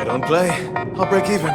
I don't play, I'll break even.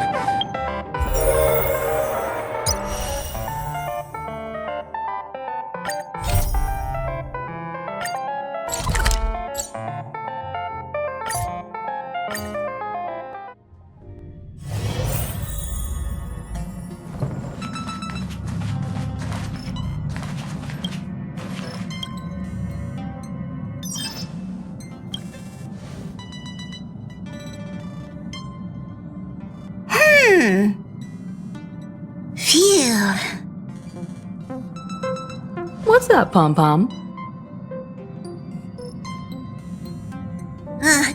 Phew. What's up, Pom-Pom?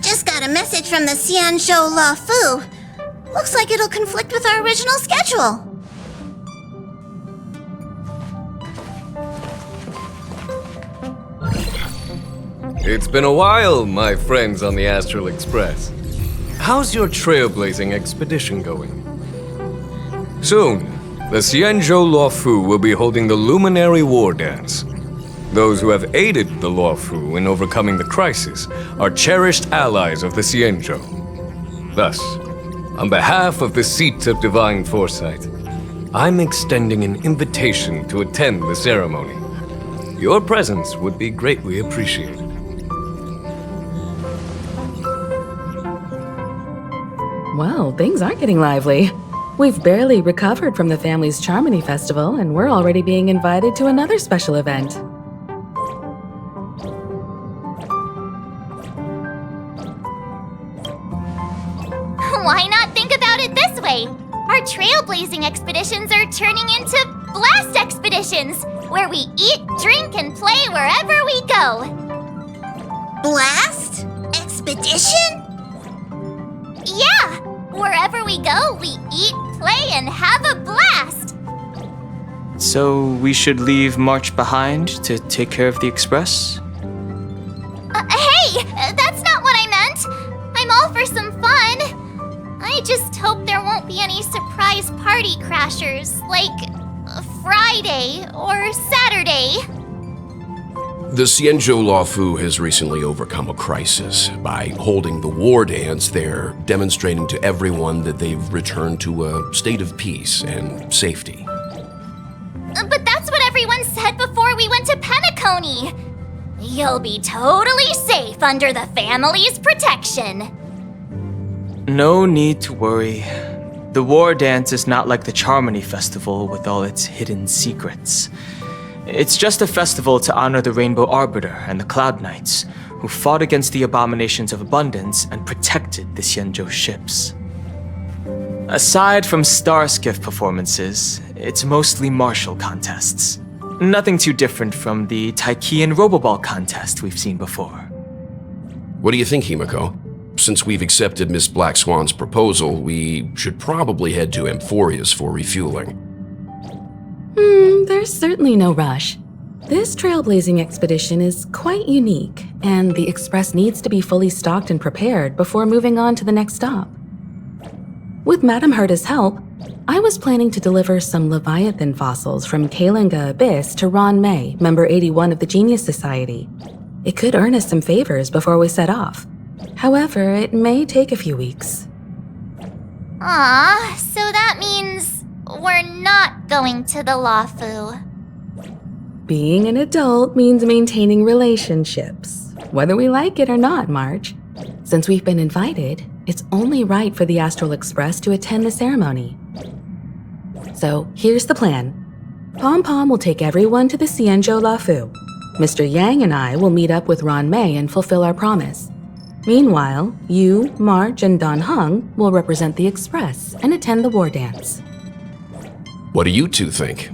Just got a message from the Xianzhou La Fu. Looks like it'll conflict with our original schedule. It's been a while, my friends on the Astral Express. How's your trailblazing expedition going? Soon, the Xianzhou Luofu will be holding the Luminary War Dance. Those who have aided the Luofu in overcoming the crisis are cherished allies of the Xianzhou. Thus, on behalf of the Seat of Divine Foresight, I'm extending an invitation to attend the ceremony. Your presence would be greatly appreciated. Well, things aren't getting lively. We've barely recovered from the family's Charmony Festival, and we're already being invited to another special event. Why not think about it this way? Our trailblazing expeditions are turning into blast expeditions, where we eat, drink, and play wherever we go. Blast? Expedition? Yeah! Wherever we go, we eat, play, and have a blast! So we should leave March behind to take care of the Express? Hey! That's not what I meant! I'm all for some fun! I just hope there won't be any surprise party crashers, like Friday or Saturday. The Xianzhou Luofu has recently overcome a crisis. By holding the war dance, they're demonstrating to everyone that they've returned to a state of peace and safety. But that's what everyone said before we went to Penacony. You'll be totally safe under the family's protection. No need to worry. The war dance is not like the Charmony Festival with all its hidden secrets. It's just a festival to honor the Rainbow Arbiter and the Cloud Knights, who fought against the abominations of abundance and protected the Xianzhou ships. Aside from star skiff performances, it's mostly martial contests. Nothing too different from the Taiki and Roboball contest we've seen before. What do you think, Himiko? Since we've accepted Miss Black Swan's proposal, we should probably head to Amphorius for refueling. There's certainly no rush. This trailblazing expedition is quite unique, and the Express needs to be fully stocked and prepared before moving on to the next stop. With Madame Herta's help, I was planning to deliver some Leviathan fossils from Kalinga Abyss to Ron May, member 81 of the Genius Society. It could earn us some favors before we set off. However, it may take a few weeks. Aw, so that means we're not going to the Luofu. Being an adult means maintaining relationships, whether we like it or not, March. Since we've been invited, it's only right for the Astral Express to attend the ceremony. So here's the plan. Pom-Pom will take everyone to the Xianzhou Luofu. Mr. Yang and I will meet up with Ron May and fulfill our promise. Meanwhile, you, March, and Don Hung will represent the Express and attend the war dance. What do you two think?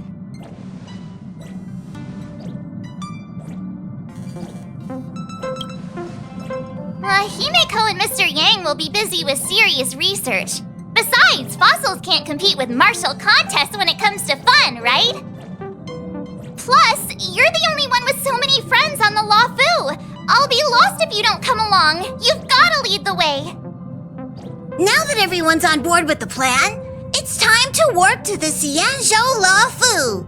Himeko and Mr. Yang will be busy with serious research. Besides, fossils can't compete with martial contests when it comes to fun, right? Plus, you're the only one with so many friends on the Luofu. I'll be lost if you don't come along. You've gotta lead the way. Now that everyone's on board with the plan, it's time to warp to the Xianzhou Luofu.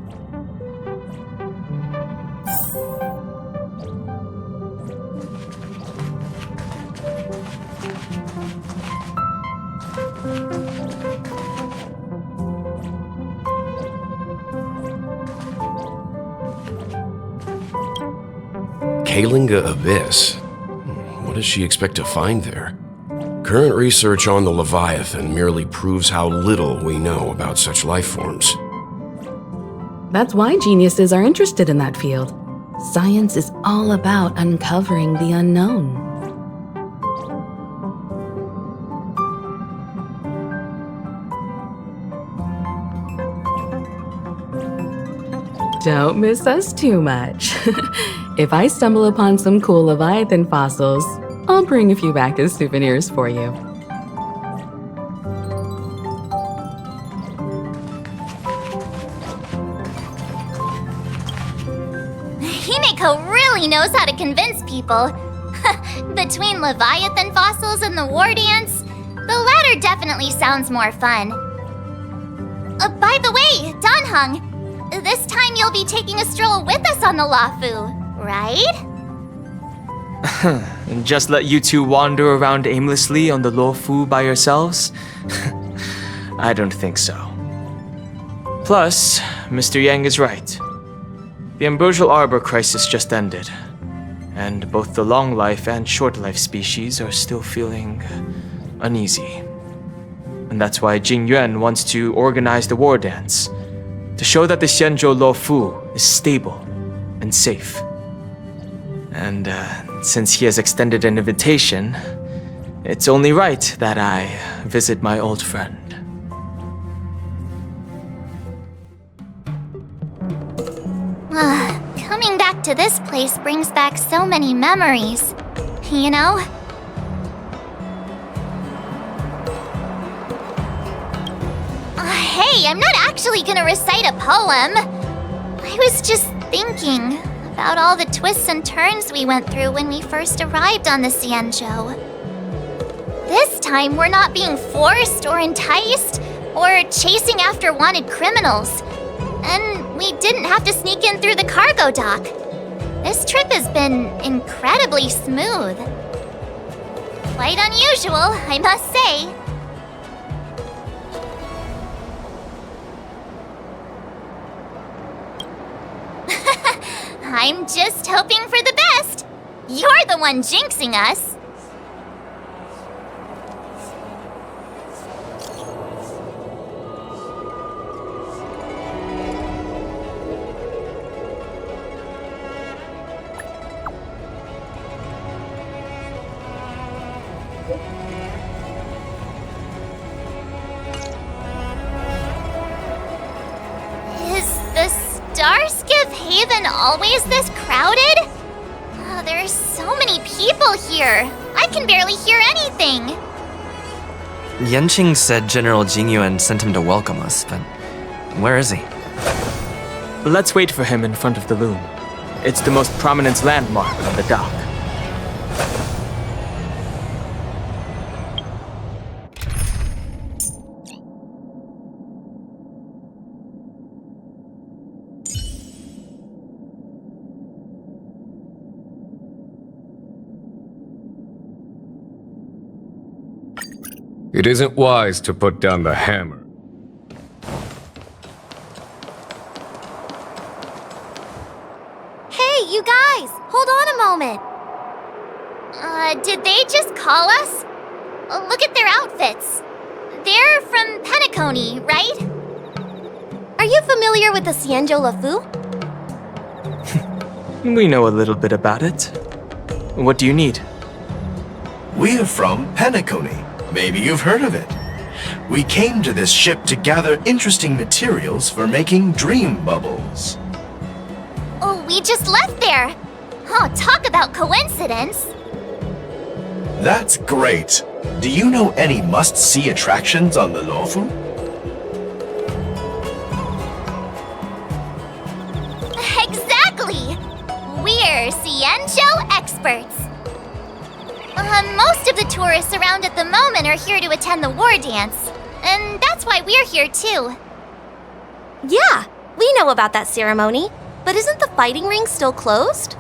Kalinga Abyss. What does she expect to find there? Current research on the Leviathan merely proves how little we know about such life forms. That's why geniuses are interested in that field. Science is all about uncovering the unknown. Don't miss us too much. If I stumble upon some cool Leviathan fossils, I'll bring a few back as souvenirs for you. Himeko really knows how to convince people. Between Leviathan fossils and the war dance, the latter definitely sounds more fun. By the way, Danheng, this time you'll be taking a stroll with us on the Lafu, right? And just let you two wander around aimlessly on the Luofu by yourselves? I don't think so. Plus, Mr. Yang is right. The ambrosial arbor crisis just ended, and both the long life and short life species are still feeling uneasy. And that's why Jing Yuan wants to organize the war dance, to show that the Xianzhou Luofu is stable and safe. And since he has extended an invitation, it's only right that I visit my old friend. Coming back to this place brings back so many memories, you know? Hey, I'm not actually gonna recite a poem. I was just thinking about all the twists and turns we went through when we first arrived on the Xianzhou. This time, we're not being forced or enticed or chasing after wanted criminals. And we didn't have to sneak in through the cargo dock. This trip has been incredibly smooth. Quite unusual, I must say. I'm just hoping for the best. You're the one jinxing us. Starskiff Haven always this crowded? Oh, there are so many people here. I can barely hear anything. Yanqing said General Jingyuan sent him to welcome us, but where is he? Let's wait for him in front of the loom. It's the most prominent landmark on the dock. It isn't wise to put down the hammer. Hey, you guys! Hold on a moment. Did they just call us? Look at their outfits. They're from Penacony, right? Are you familiar with the Xianzhou Luofu? We know a little bit about it. What do you need? We're from Penacony. Maybe you've heard of it. We came to this ship to gather interesting materials for making dream bubbles. Oh, we just left there. Oh, talk about coincidence. That's great. Do you know any must-see attractions on the Luofu? Exactly! We're Xianzhou experts. Most of the tourists around at the moment are here to attend the war dance. And that's why we're here too. Yeah, we know about that ceremony. But isn't the fighting ring still closed?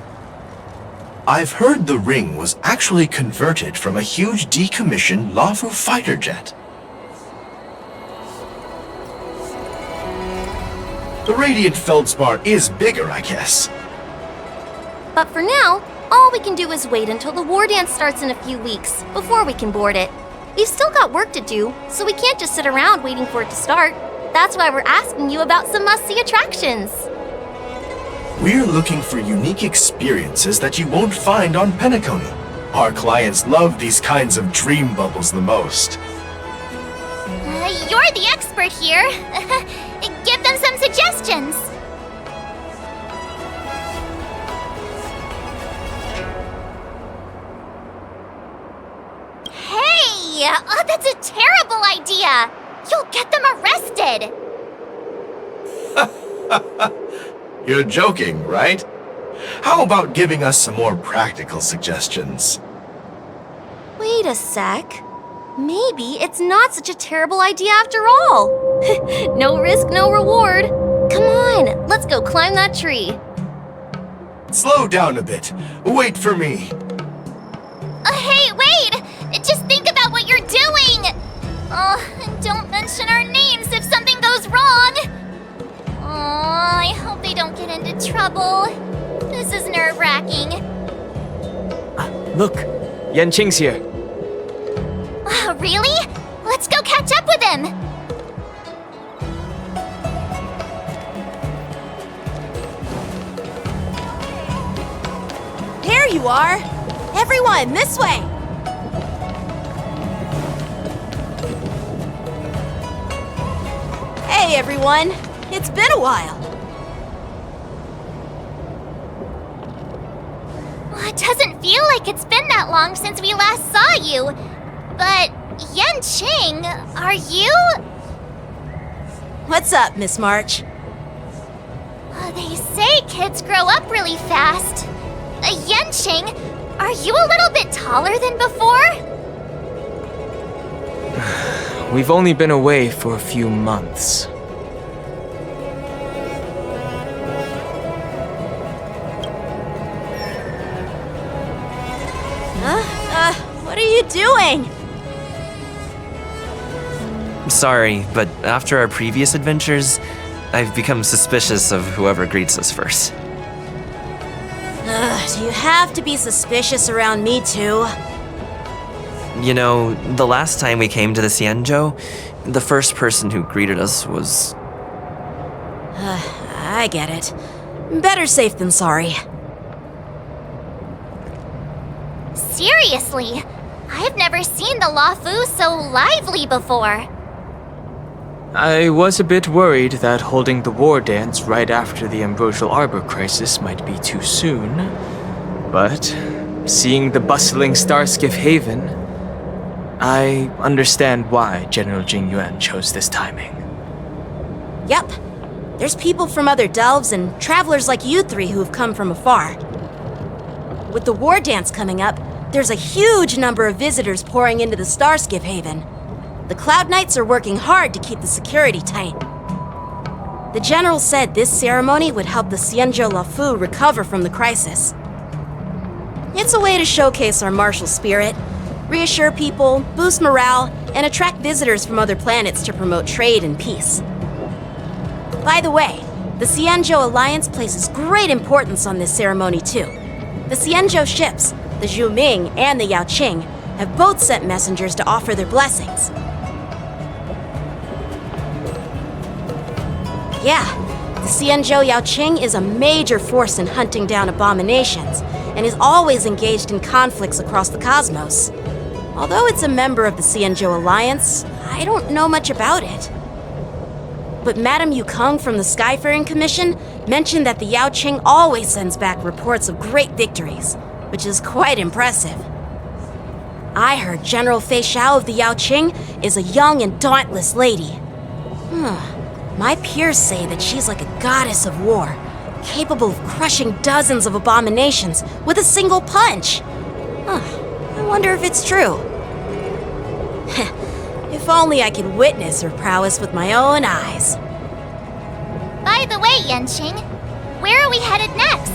I've heard the ring was actually converted from a huge decommissioned Luofu fighter jet. The radiant feldspar is bigger, I guess. But for now, All we can do is wait until the war dance starts in a few weeks, before we can board it. We've still got work to do, so we can't just sit around waiting for it to start. That's why we're asking you about some must-see attractions. We're looking for unique experiences that you won't find on Penacony. Our clients love these kinds of dream bubbles the most. You're the expert here. Give them some suggestions. Hey! Oh, that's a terrible idea! You'll get them arrested! You're joking, right? How about giving us some more practical suggestions? Wait a sec. Maybe it's not such a terrible idea after all. No risk, no reward. Come on, let's go climb that tree. Slow down a bit. Wait for me. Hey, wait! Just think about what you're doing! And don't mention our names if something goes wrong! I hope they don't get into trouble. This is nerve-wracking. Look, Yanqing's here. Really? Let's go catch up with him! There you are! Everyone, this way! Hey everyone! It's been a while! It doesn't feel like it's been that long since we last saw you. But, Yanqing, are you? What's up, Miss March? They say kids grow up really fast. Yanqing, are you a little bit taller than before? We've only been away for a few months. What are you doing? Sorry, but after our previous adventures, I've become suspicious of whoever greets us first. Do you have to be suspicious around me too? You know, the last time we came to the Xianzhou, the first person who greeted us was... I get it. Better safe than sorry. Seriously, I've never seen the Luofu so lively before. I was a bit worried that holding the war dance right after the Ambrosial Arbor crisis might be too soon. But seeing the bustling Starskiff Haven, I understand why General Jingyuan chose this timing. Yep. There's people from other delves and travelers like you three who've come from afar. With the war dance coming up, there's a huge number of visitors pouring into the Starskiff Haven. The Cloud Knights are working hard to keep the security tight. The general said this ceremony would help the Xianzhou Luofu recover from the crisis. It's a way to showcase our martial spirit, reassure people, boost morale, and attract visitors from other planets to promote trade and peace. By the way, the Xianzhou Alliance places great importance on this ceremony too. The Xianzhou ships, the Zhuming and the Yaoqing, have both sent messengers to offer their blessings. Yeah, the Xianzhou Yaoqing is a major force in hunting down abominations, and is always engaged in conflicts across the cosmos. Although it's a member of the Xianzhou Alliance, I don't know much about it. But Madame Yukong from the Skyfaring Commission mentioned that the Yaoqing always sends back reports of great victories, which is quite impressive. I heard General Fei Xiao of the Yaoqing is a young and dauntless lady. My peers say that she's like a goddess of war, capable of crushing dozens of abominations with a single punch. I wonder if it's true. If only I could witness her prowess with my own eyes. By the way, Yanqing, where are we headed next?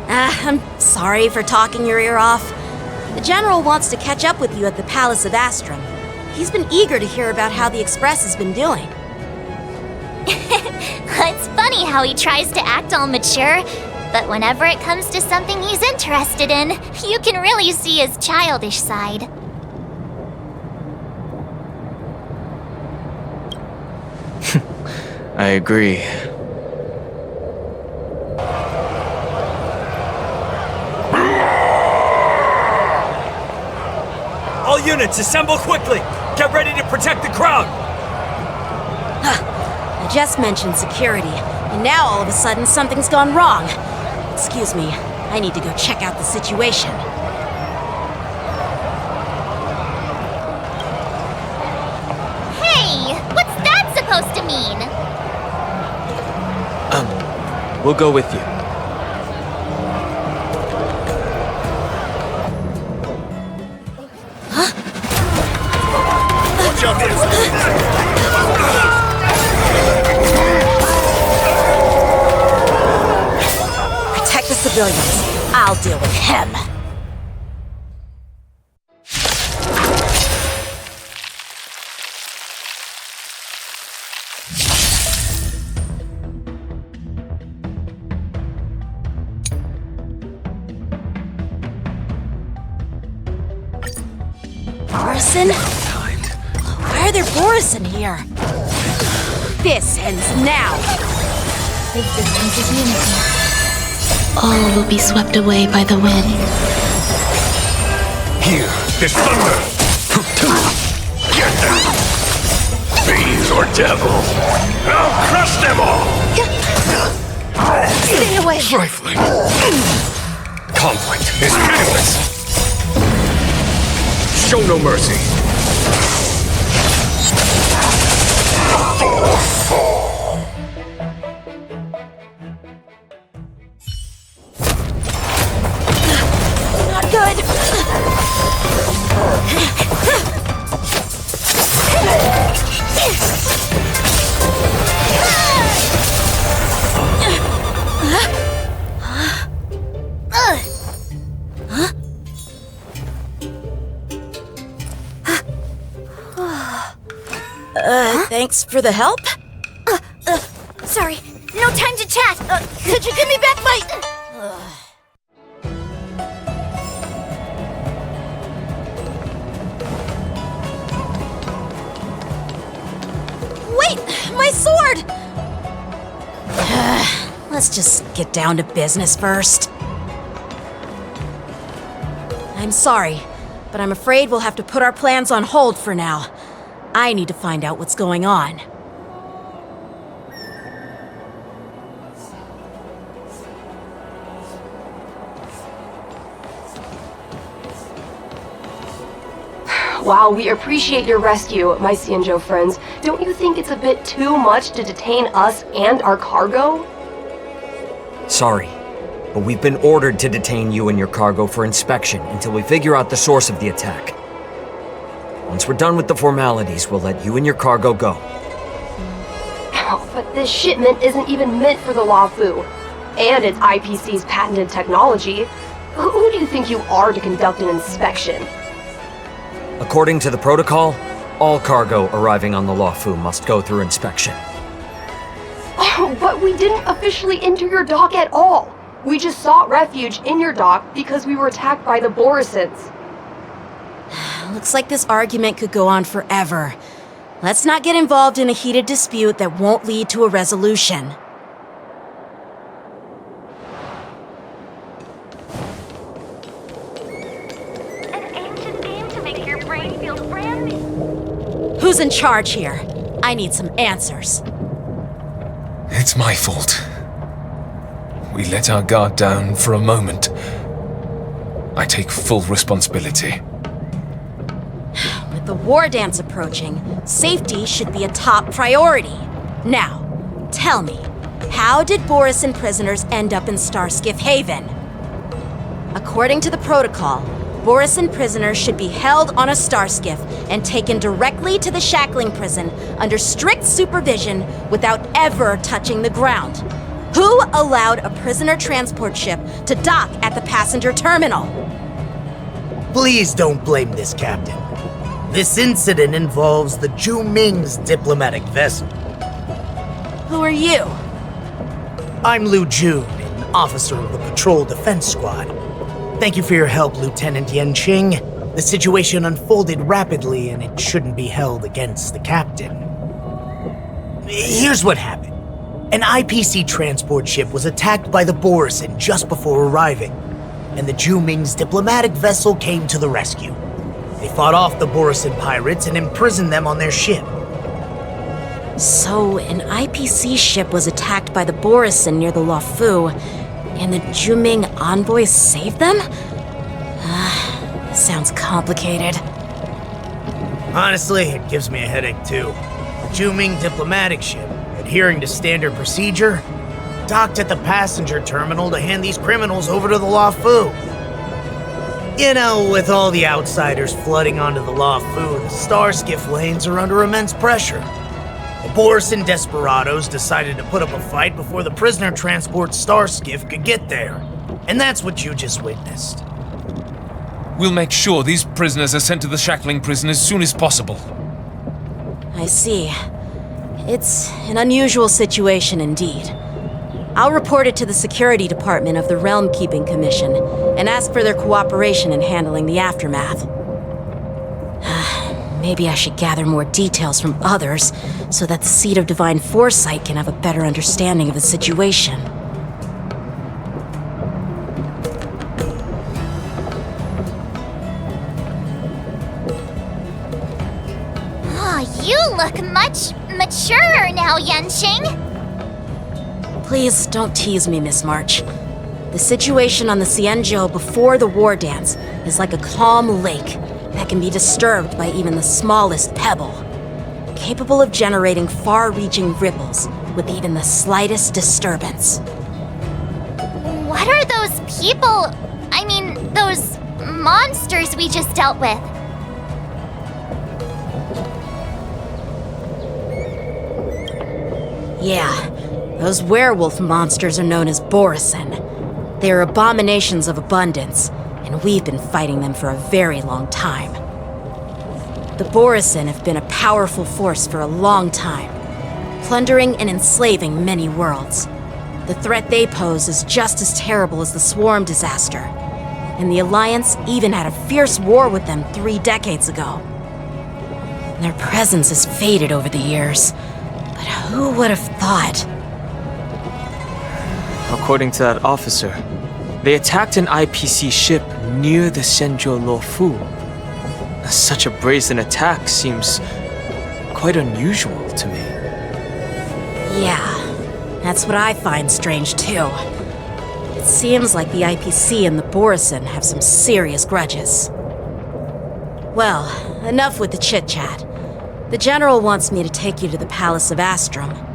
I'm sorry for talking your ear off. The General wants to catch up with you at the Palace of Astrum. He's been eager to hear about how the Express has been doing. It's funny how he tries to act all mature, But whenever it comes to something he's interested in, you can really see his childish side. I agree. All units, assemble quickly! Get ready to protect the crowd! I just mentioned security, and now all of a sudden something's gone wrong. Excuse me, I need to go check out the situation. Hey, what's that supposed to mean? We'll go with you. Protect the civilians. I'll deal with him. Borison? Why are there Borison here? This ends now. All will be swept away by the wind. Here is thunder! Get them! Fiends or devils! I'll crush them all! Stay away! Trifling! Conflict is pitiless! Show no mercy! Not good! Thanks for the help. Sorry, no time to chat. Could you give me back my... Wait! My sword! Let's just get down to business first. I'm sorry, but I'm afraid we'll have to put our plans on hold for now. I need to find out what's going on. While we appreciate your rescue, my Xianzhou friends, don't you think it's a bit too much to detain us and our cargo? Sorry, but we've been ordered to detain you and your cargo for inspection until we figure out the source of the attack. Once we're done with the formalities, we'll let you and your cargo go. Oh, but this shipment isn't even meant for the Luofu, and it's IPC's patented technology. Who do you think you are to conduct an inspection? According to the protocol, all cargo arriving on the Luofu must go through inspection. Oh, but we didn't officially enter your dock at all. We just sought refuge in your dock because we were attacked by the Borisons. Looks like this argument could go on forever. Let's not get involved in a heated dispute that won't lead to a resolution. An ancient game to make your brain feel brand new. Who's in charge here? I need some answers. It's my fault. We let our guard down for a moment. I take full responsibility. With the war dance approaching, safety should be a top priority. Now, tell me, how did Borison prisoners end up in Starskiff Haven? According to the protocol, Borison prisoners should be held on a starskiff and taken directly to the shackling prison under strict supervision without ever touching the ground. Who allowed a prisoner transport ship to dock at the passenger terminal? Please don't blame this captain. This incident involves the Zhu Ming's diplomatic vessel. Who are you? I'm Lu Jun, an officer of the Patrol Defense Squad. Thank you for your help, Lieutenant Yenqing. The situation unfolded rapidly, and it shouldn't be held against the captain. Here's what happened. An IPC transport ship was attacked by the Borisin just before arriving, and the Zhuming's diplomatic vessel came to the rescue. They fought off the Borisin pirates and imprisoned them on their ship. So, an IPC ship was attacked by the Borisin near the Luofu, and the Zhuming envoys saved them? Sounds complicated. Honestly, it gives me a headache too. The Zhuming diplomatic ship, adhering to standard procedure, docked at the passenger terminal to hand these criminals over to the Luofu. You know, with all the outsiders flooding onto the Luofu, the Star Skiff lanes are under immense pressure. The Borisin desperados decided to put up a fight before the prisoner transport Star Skiff could get there. And that's what you just witnessed. We'll make sure these prisoners are sent to the shackling prison as soon as possible. I see. It's an unusual situation indeed. I'll report it to the security department of the Realm Keeping Commission and ask for their cooperation in handling the aftermath. Maybe I should gather more details from others so that the Seat of Divine Foresight can have a better understanding of the situation. Oh, you look much maturer now, Yenqing. Please don't tease me, Miss March. The situation on the Xianzhou before the war dance is like a calm lake that can be disturbed by even the smallest pebble, capable of generating far-reaching ripples with even the slightest disturbance. What are those people, those monsters we just dealt with? Yeah, those werewolf monsters are known as Borisin. They are abominations of abundance, and we've been fighting them for a very long time. The Borisin have been a powerful force for a long time, plundering and enslaving many worlds. The threat they pose is just as terrible as the Swarm disaster, and the Alliance even had a fierce war with them 3 decades ago. Their presence has faded over the years, but who would have thought? According to that officer, they attacked an IPC ship near the Xianzhou Luofu. Such a brazen attack seems quite unusual to me. Yeah, that's what I find strange too. It seems like the IPC and the Borisin have some serious grudges. Well, enough with the chit-chat. The General wants me to take you to the Palace of Astrum.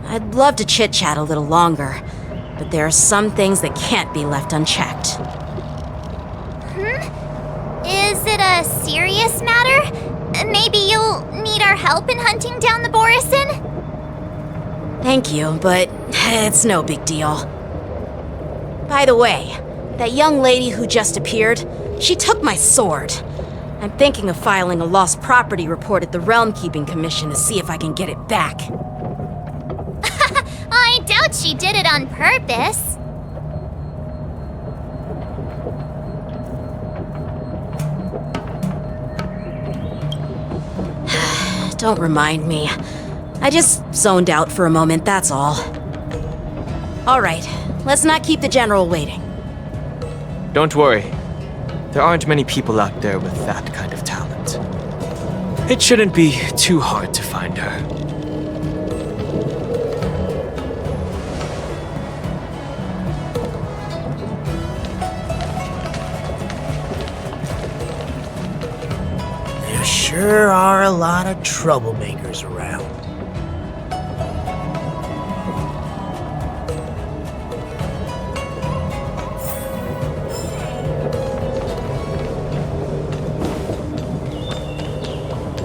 I'd love to chit-chat a little longer, but there are some things that can't be left unchecked. Is it a serious matter? Maybe you'll need our help in hunting down the Borisin? Thank you, but it's no big deal. By the way, that young lady who just appeared, she took my sword. I'm thinking of filing a lost property report at the Realm Keeping Commission to see if I can get it back. I doubt she did it on purpose. Don't remind me. I just zoned out for a moment, that's all. All right, let's not keep the General waiting. Don't worry. There aren't many people out there with that kind of talent. It shouldn't be too hard to find her. There sure are a lot of troublemakers around.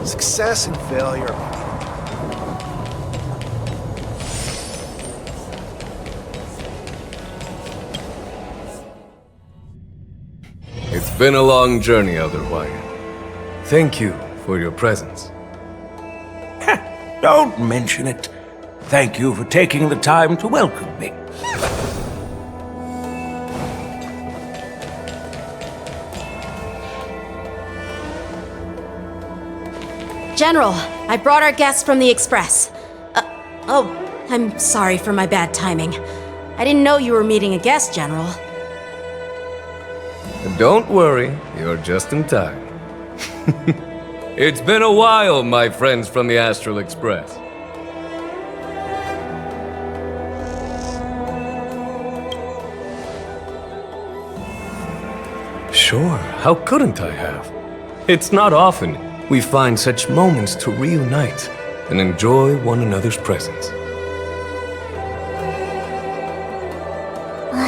Success and failure. It's been a long journey, Elder Wyatt. Thank you for your presence. Don't mention it. Thank you for taking the time to welcome me. General, I brought our guests from the Express. Oh, I'm sorry for my bad timing. I didn't know you were meeting a guest, General. Don't worry, you're just in time. It's been a while, my friends from the Astral Express. Sure, how couldn't I have? It's not often we find such moments to reunite and enjoy one another's presence.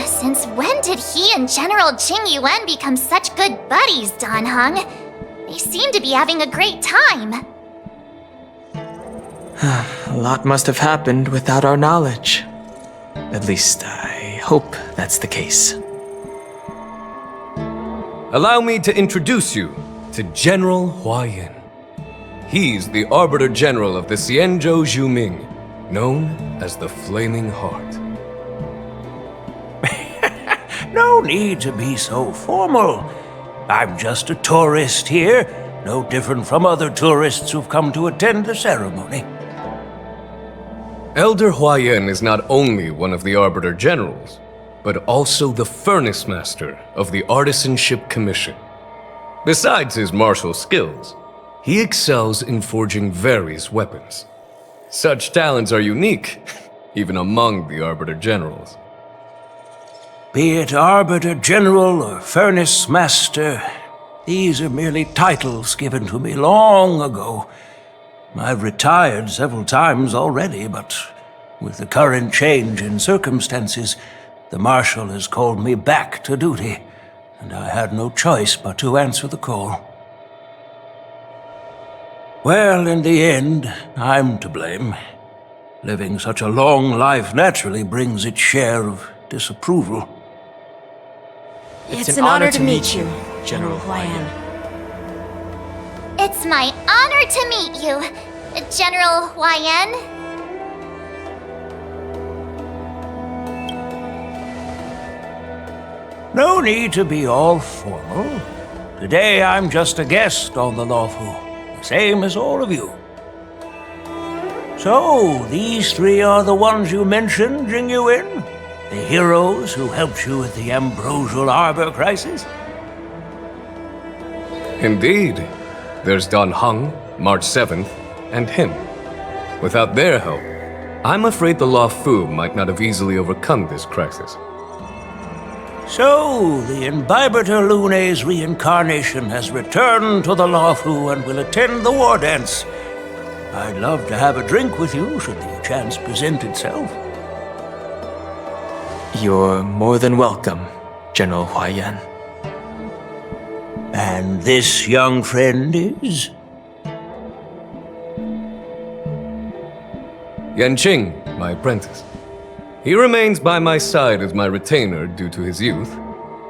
Since when did he and General Qing Yuan become such good buddies, Dan Heng? They seem to be having a great time. A lot must have happened without our knowledge. At least, I hope that's the case. Allow me to introduce you to General Huayan. He's the Arbiter General of the Xianzhou Zhuming, known as the Flaming Heart. No need to be so formal. I'm just a tourist here, no different from other tourists who've come to attend the ceremony. Elder Huayan is not only one of the Arbiter Generals, but also the Furnace Master of the Artisanship Commission. Besides his martial skills, he excels in forging various weapons. Such talents are unique, even among the Arbiter Generals. Be it Arbiter General or Furnace Master, these are merely titles given to me long ago. I've retired several times already, but with the current change in circumstances, the Marshal has called me back to duty, and I had no choice but to answer the call. Well, in the end, I'm to blame. Living such a long life naturally brings its share of disapproval. It's an honor to meet you, General Huayan. It's my honor to meet you, General Huayan. No need to be all formal. Today I'm just a guest on the Luofu, the same as all of you. So, these three are the ones you mentioned, Jing Yuan? The heroes who helped you with the Ambrosial Arbor crisis? Indeed. There's Dan Heng, March 7th, and him. Without their help, I'm afraid the Luofu might not have easily overcome this crisis. So, the Imbibitor Lune's reincarnation has returned to the Luofu and will attend the war dance. I'd love to have a drink with you should the chance present itself. You're more than welcome, General Huayan. And this young friend is? Yanqing, my apprentice. He remains by my side as my retainer due to his youth,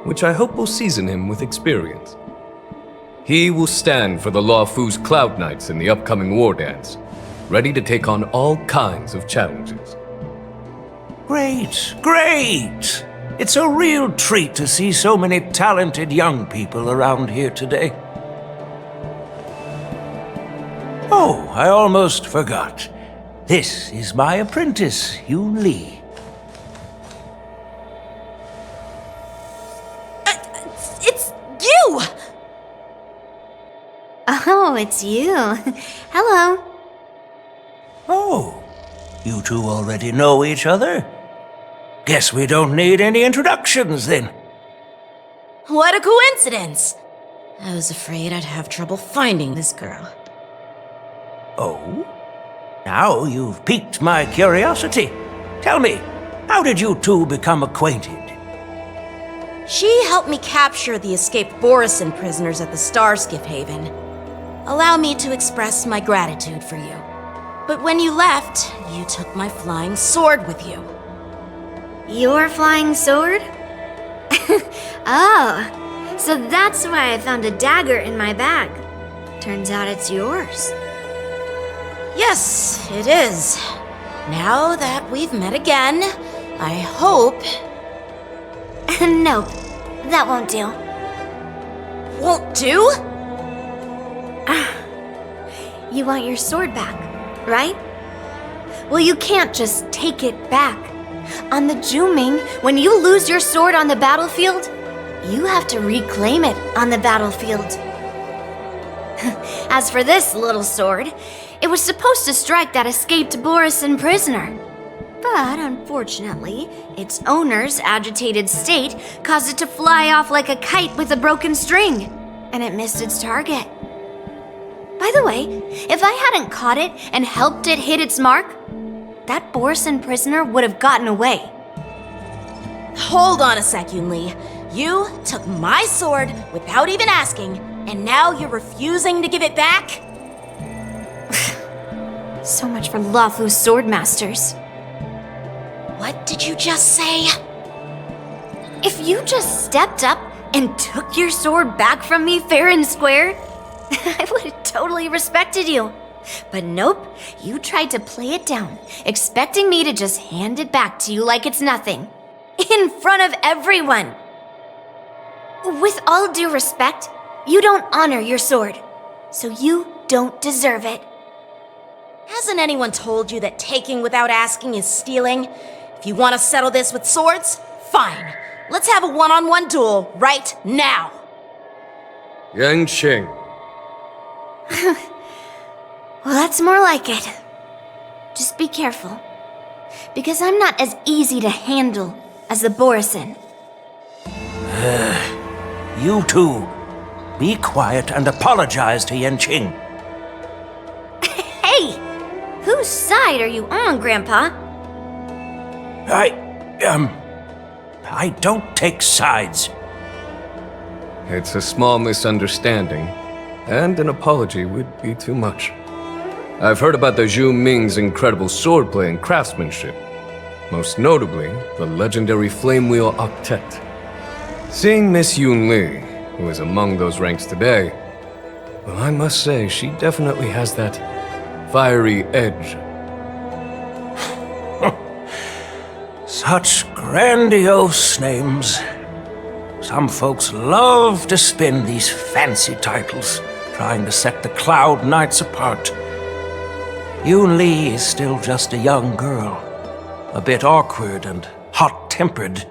which I hope will season him with experience. He will stand for the Luofu's Cloud Knights in the upcoming war dance, ready to take on all kinds of challenges. Great, great! It's a real treat to see so many talented young people around here today. Oh, I almost forgot. This is my apprentice, Yunli. It's you! Oh, it's you. Hello. Oh, you two already know each other? Guess we don't need any introductions then. What a coincidence! I was afraid I'd have trouble finding this girl. Oh? Now you've piqued my curiosity. Tell me, how did you two become acquainted? She helped me capture the escaped Borisin prisoners at the Starskiff Haven. Allow me to express my gratitude for you. But when you left, you took my flying sword with you. Your flying sword? Oh, so that's why I found a dagger in my bag. Turns out it's yours. Yes, it is. Now that we've met again, I hope... Nope, that won't do. Won't do? You want your sword back, right? Well, you can't just take it back. On the Juming, when you lose your sword on the battlefield, you have to reclaim it on the battlefield. As for this little sword, it was supposed to strike that escaped Borisin prisoner. But unfortunately, its owner's agitated state caused it to fly off like a kite with a broken string, and it missed its target. By the way, if I hadn't caught it and helped it hit its mark, that Borisin prisoner would have gotten away. Hold on a sec, Yunli. You took my sword without even asking, and now you're refusing to give it back? So much for Lafu's swordmasters. What did you just say? If you just stepped up and took your sword back from me fair and square, I would have totally respected you. But nope, you tried to play it down, expecting me to just hand it back to you like it's nothing. In front of everyone. With all due respect, you don't honor your sword, so you don't deserve it. Hasn't anyone told you that taking without asking is stealing? If you want to settle this with swords, fine. Let's have a one-on-one duel right now. Yanqing. Well, that's more like it. Just be careful, because I'm not as easy to handle as the Borisin. You two, be quiet and apologize to Yanqing. Hey! Whose side are you on, Grandpa? I don't take sides. It's a small misunderstanding, and an apology would be too much. I've heard about the Zhu Ming's incredible swordplay and craftsmanship, most notably the legendary Flame Wheel Octet. Seeing Miss Yunli, who is among those ranks today, well, I must say she definitely has that fiery edge. Such grandiose names. Some folks love to spin these fancy titles, trying to set the Cloud Knights apart. Yunli is still just a young girl, a bit awkward and hot-tempered,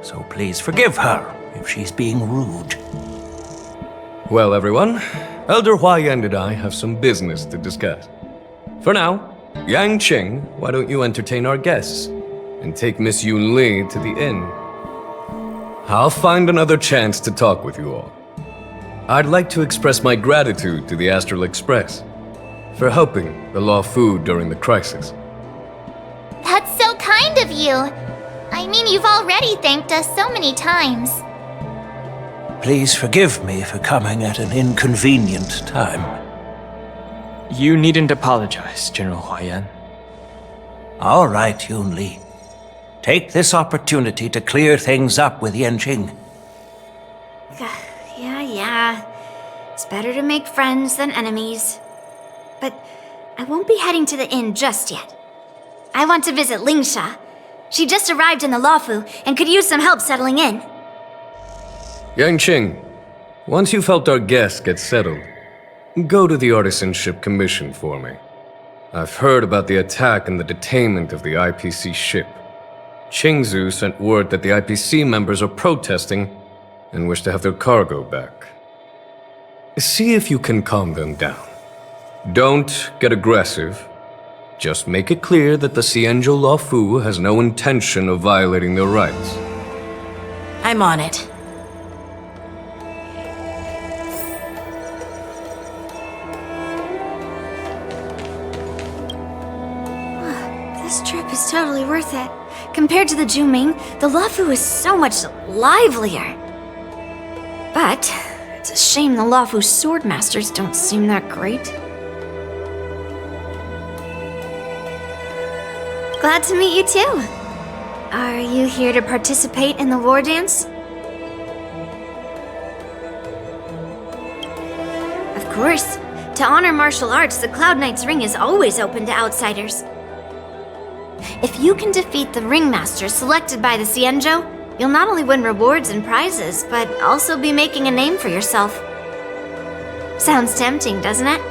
so please forgive her if she's being rude. Well, everyone, Elder Huaiyan and I have some business to discuss. For now, Yanqing, why don't you entertain our guests and take Miss Yunli to the inn? I'll find another chance to talk with you all. I'd like to express my gratitude to the Astral Express for helping the Luofu during the crisis. That's so kind of you. I mean, you've already thanked us so many times. Please forgive me for coming at an inconvenient time. You needn't apologize, General Huaiyan. All right, Yunli. Take this opportunity to clear things up with Yanqing. Yeah. It's better to make friends than enemies. But I won't be heading to the inn just yet. I want to visit Lingsha. She just arrived in the Luofu and could use some help settling in. Yanqing, once you've helped our guests get settled, go to the Artisanship Commission for me. I've heard about the attack and the detainment of the IPC ship. Qingzu sent word that the IPC members are protesting and wish to have their cargo back. See if you can calm them down. Don't get aggressive. Just make it clear that the Xianzhou Luofu has no intention of violating their rights. I'm on it. This trip is totally worth it. Compared to the Juming, the Luofu is so much livelier. But it's a shame the Luofu swordmasters don't seem that great. Glad to meet you too. Are you here to participate in the war dance? Of course. To honor martial arts, the Cloud Knight's Ring is always open to outsiders. If you can defeat the ringmaster selected by the Xianzhou, you'll not only win rewards and prizes, but also be making a name for yourself. Sounds tempting, doesn't it?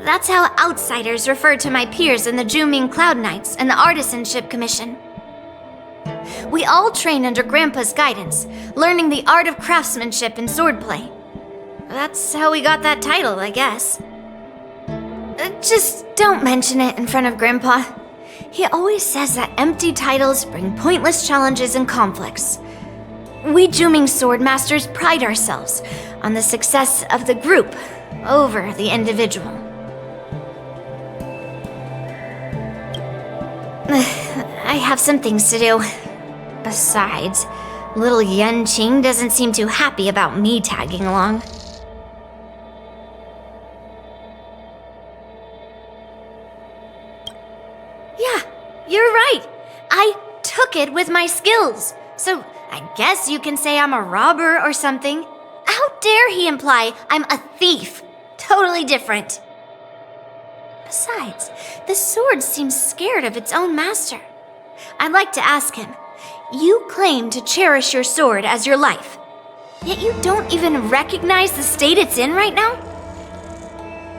That's how outsiders refer to my peers in the Juming Cloud Knights and the Artisanship Commission. We all train under Grandpa's guidance, learning the art of craftsmanship and swordplay. That's how we got that title, I guess. Just don't mention it in front of Grandpa. He always says that empty titles bring pointless challenges and conflicts. We Juming Sword Masters pride ourselves on the success of the group over the individual. I have some things to do. Besides, little Yanqing doesn't seem too happy about me tagging along. Yeah, you're right. I took it with my skills. So I guess you can say I'm a robber or something. How dare he imply I'm a thief? Totally different. Besides, the sword seems scared of its own master. I'd like to ask him, you claim to cherish your sword as your life, yet you don't even recognize the state it's in right now?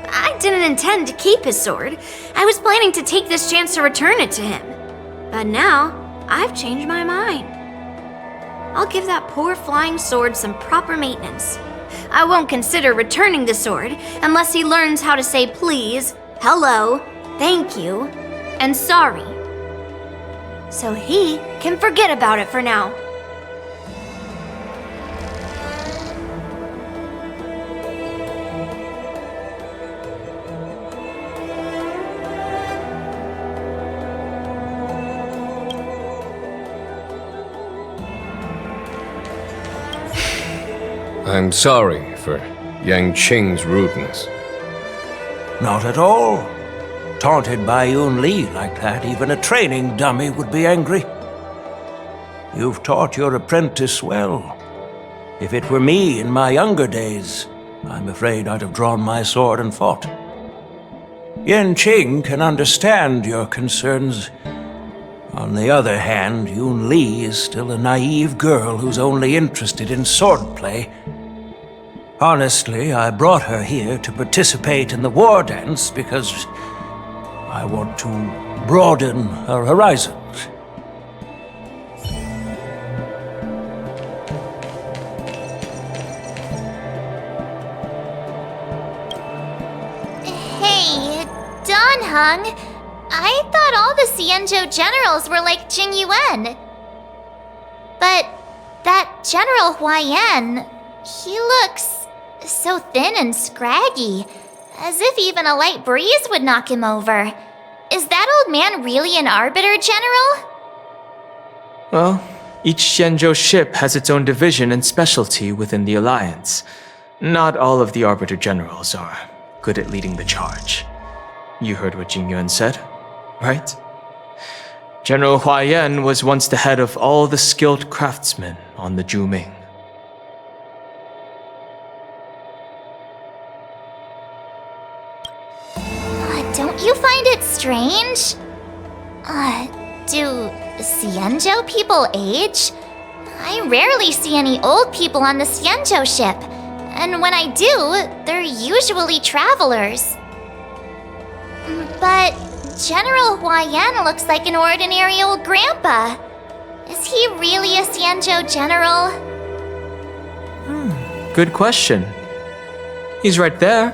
I didn't intend to keep his sword. I was planning to take this chance to return it to him. But now, I've changed my mind. I'll give that poor flying sword some proper maintenance. I won't consider returning the sword unless he learns how to say please, hello, thank you, and sorry. So he can forget about it for now. I'm sorry for Yanqing's rudeness. Not at all. Taunted by Yunli like that, even a training dummy would be angry. You've taught your apprentice well. If it were me in my younger days, I'm afraid I'd have drawn my sword and fought. Yanqing can understand your concerns. On the other hand, Yunli is still a naive girl who's only interested in swordplay. Honestly, I brought her here to participate in the war dance because I want to broaden her horizons. Hey, Don Hung. I thought all the Xianzhou generals were like Jing Yuan. But that General Huaiyan, he looks so thin and scraggy, as if even a light breeze would knock him over. Is that old man really an Arbiter General? Well, each Xianzhou ship has its own division and specialty within the Alliance. Not all of the Arbiter Generals are good at leading the charge. You heard what Jing Yuan said, right? General Huaiyan was once the head of all the skilled craftsmen on the Juming. Don't you find it strange? Do Xianzhou people age? I rarely see any old people on the Xianzhou ship. And when I do, they're usually travelers. But General Huaiyan looks like an ordinary old grandpa. Is he really a Xianzhou general? Good question. He's right there.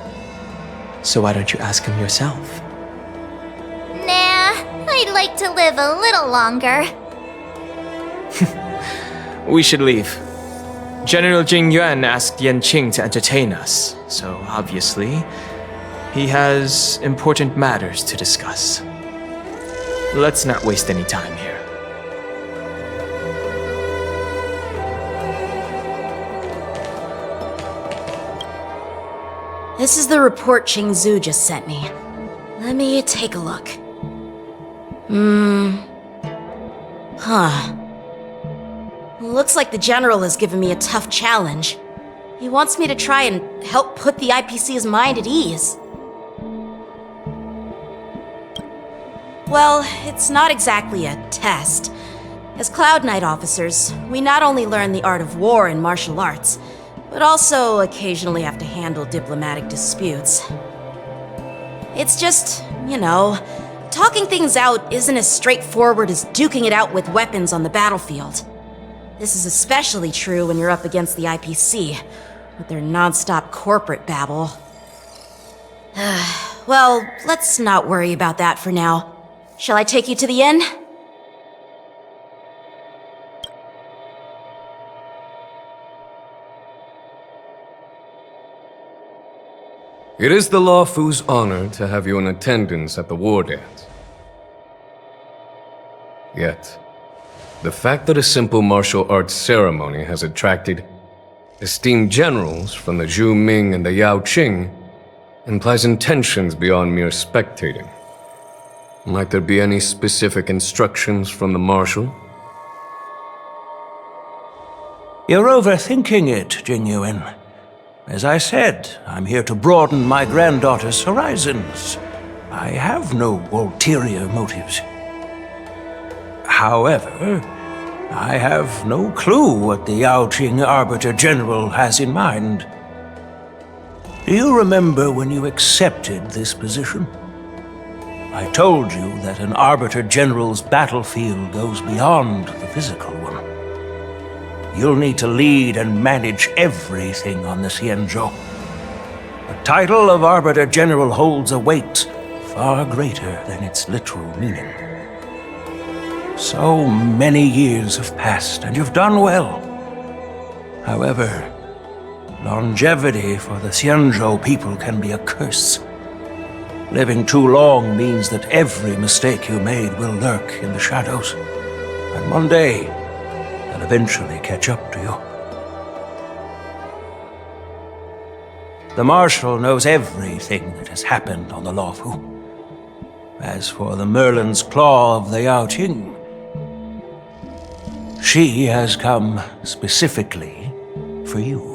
So why don't you ask him yourself? Nah, I'd like to live a little longer. We should leave. General Jing Yuan asked Yanqing to entertain us, so obviously, he has important matters to discuss. Let's not waste any time here. This is the report Qingzu just sent me. Let me take a look. Looks like the general has given me a tough challenge. He wants me to try and help put the IPC's mind at ease. Well, it's not exactly a test. As Cloud Knight officers, we not only learn the art of war and martial arts, but also occasionally have to handle diplomatic disputes. It's just, talking things out isn't as straightforward as duking it out with weapons on the battlefield. This is especially true when you're up against the IPC, with their non-stop corporate babble. Well, let's not worry about that for now. Shall I take you to the inn? It is the Lawfu's honor to have you in attendance at the war dance. Yet, the fact that a simple martial arts ceremony has attracted esteemed generals from the Zhu Ming and the Yao Qing implies intentions beyond mere spectating. Might there be any specific instructions from the marshal? You're overthinking it, Jingyuan. As I said, I'm here to broaden my granddaughter's horizons. I have no ulterior motives. However, I have no clue what the Yao Qing Arbiter General has in mind. Do you remember when you accepted this position? I told you that an Arbiter General's battlefield goes beyond the physical one. You'll need to lead and manage everything on the Xianzhou. The title of Arbiter General holds a weight far greater than its literal meaning. So many years have passed, and you've done well. However, longevity for the Xianzhou people can be a curse. Living too long means that every mistake you made will lurk in the shadows. And one day, they'll eventually catch up to you. The Marshal knows everything that has happened on the Lawfu. As for the Merlin's Claw of the Yao Qing, she has come specifically for you.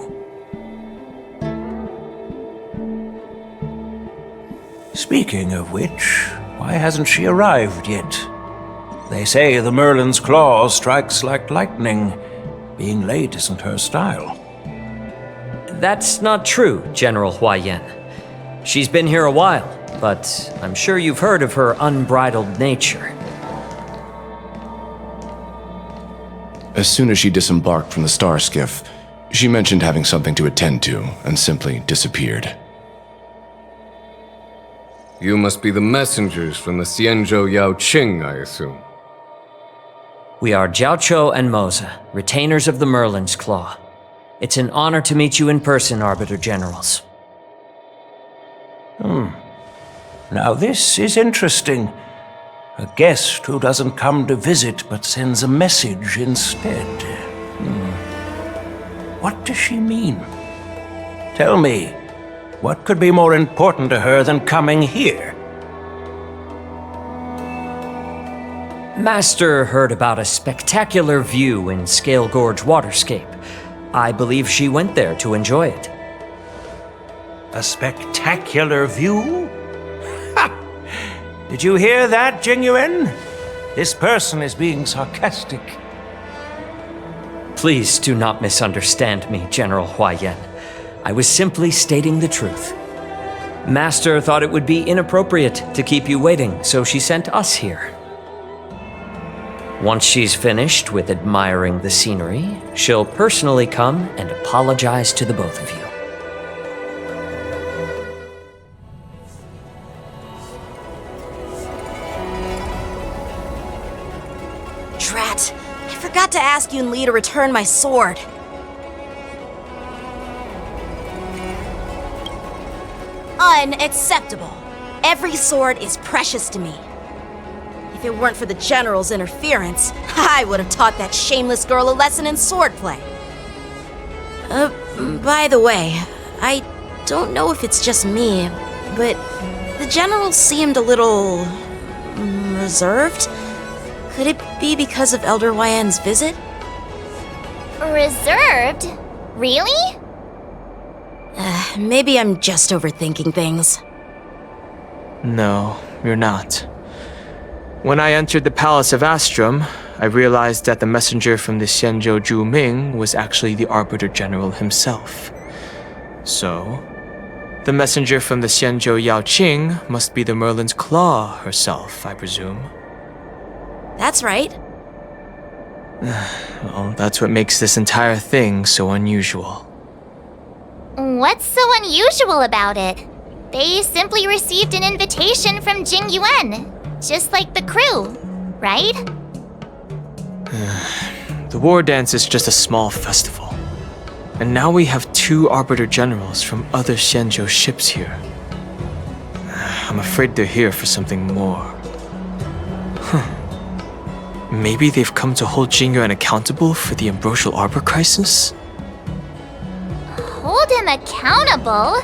Speaking of which, why hasn't she arrived yet? They say the Merlin's Claw strikes like lightning. Being late isn't her style. That's not true, General Huaiyan. She's been here a while, but I'm sure you've heard of her unbridled nature. As soon as she disembarked from the star skiff, she mentioned having something to attend to and simply disappeared. You must be the messengers from the Xianzhou Yao Qing, I assume. We are Jiaoqiu and Moza, retainers of the Merlin's Claw. It's an honor to meet you in person, Arbiter Generals. Now this is interesting. A guest who doesn't come to visit but sends a message instead. What does she mean? Tell me, what could be more important to her than coming here? Master heard about a spectacular view in Scale Gorge Waterscape. I believe she went there to enjoy it. A spectacular view? Ha! Did you hear that, Jingyuan? This person is being sarcastic. Please do not misunderstand me, General Huaiyan. I was simply stating the truth. Master thought it would be inappropriate to keep you waiting, so she sent us here. Once she's finished with admiring the scenery, she'll personally come and apologize to the both of you. Drat! I forgot to ask Yunli to return my sword. Unacceptable. Every sword is precious to me. If it weren't for the General's interference, I would have taught that shameless girl a lesson in swordplay. By the way, I don't know if it's just me, but the General seemed a little reserved. Could it be because of Elder Huaiyan's visit? Reserved? Really? Maybe I'm just overthinking things. No, you're not. When I entered the Palace of Astrum, I realized that the messenger from the Xianzhou Zhu Ming was actually the Arbiter General himself. So, The messenger from the Xianzhou Yao Qing must be the Merlin's Claw herself, I presume. That's right. Well, that's what makes this entire thing so unusual. What's so unusual about it? They simply received an invitation from Jing Yuan, just like the crew, right? The war dance is just a small festival. And now we have 2 Arbiter Generals from other Xianzhou ships here. I'm afraid they're here for something more. Maybe they've come to hold Jingyuan accountable for the Ambrosial Arbor crisis? Hold him accountable?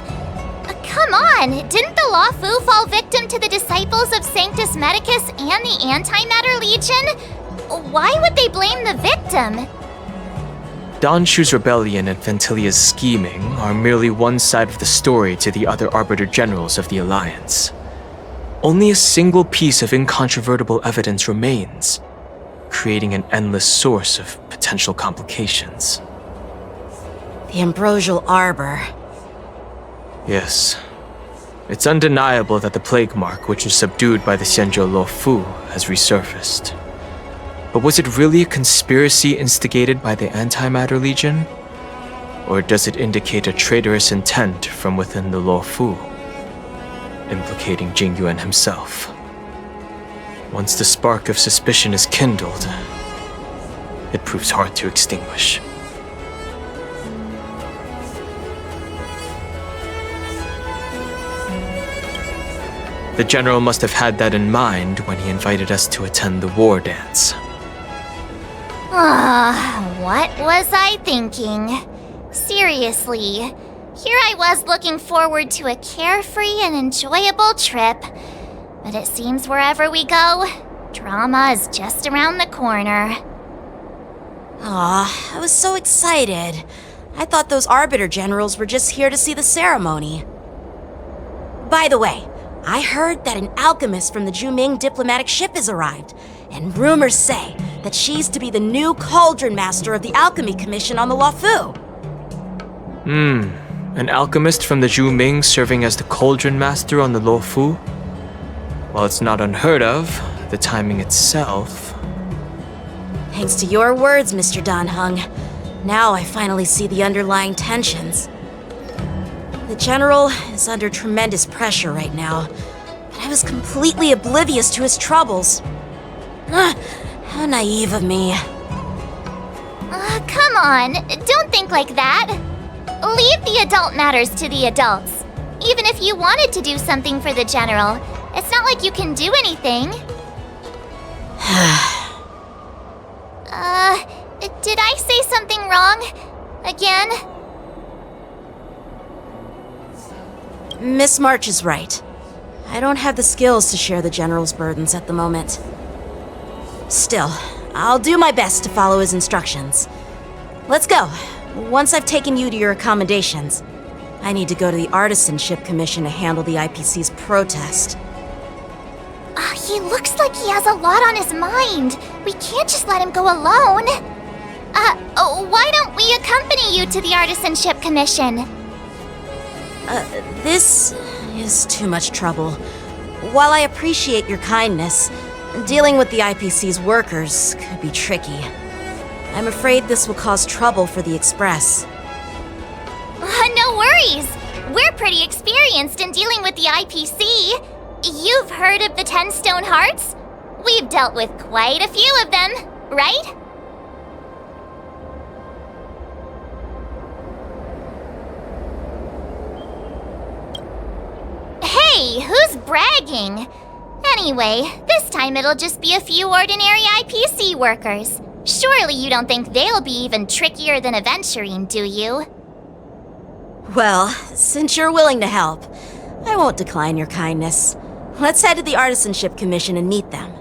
Come on, didn't the Luofu fall victim to the disciples of Sanctus Medicus and the Antimatter Legion? Why would they blame the victim? Danshu's rebellion and Ventilia's scheming are merely one side of the story to the other Arbiter Generals of the Alliance. Only a single piece of incontrovertible evidence remains, creating an endless source of potential complications. The Ambrosial Arbor. Yes. It's undeniable that the plague mark, which was subdued by the Xianzhou Luofu, has resurfaced. But was it really a conspiracy instigated by the Antimatter Legion? Or does it indicate a traitorous intent from within the Luofu, implicating Jingyuan himself? Once the spark of suspicion is kindled, it proves hard to extinguish. The General must have had that in mind when he invited us to attend the war dance. What was I thinking? Seriously, here I was looking forward to a carefree and enjoyable trip. But it seems wherever we go, drama is just around the corner. Aw, I was so excited. I thought those Arbiter Generals were just here to see the ceremony. By the way, I heard that an alchemist from the Juming diplomatic ship has arrived, and rumors say that she's to be the new Cauldron Master of the Alchemy Commission on the Luofu. An alchemist from the Juming serving as the Cauldron Master on the Luofu? While it's not unheard of, the timing itself... Thanks to your words, Mr. Danheng. Now I finally see the underlying tensions. The General is under tremendous pressure right now, but I was completely oblivious to his troubles. How naive of me. Come on, don't think like that. Leave the adult matters to the adults. Even if you wanted to do something for the General, it's not like you can do anything. Did I say something wrong? Again? Miss March is right. I don't have the skills to share the General's burdens at the moment. Still, I'll do my best to follow his instructions. Let's go. Once I've taken you to your accommodations, I need to go to the Artisanship Commission to handle the IPC's protest. He looks like he has a lot on his mind. We can't just let him go alone. Why don't we accompany you to the Artisanship Commission? This is too much trouble. While I appreciate your kindness, dealing with the IPC's workers could be tricky. I'm afraid this will cause trouble for the Express. No worries. We're pretty experienced in dealing with the IPC. You've heard of the 10 Stone Hearts? We've dealt with quite a few of them, right? Hey, who's bragging? Anyway, this time it'll just be a few ordinary IPC workers. Surely you don't think they'll be even trickier than Aventurine, do you? Well, since you're willing to help, I won't decline your kindness. Let's head to the Artisanship Commission and meet them.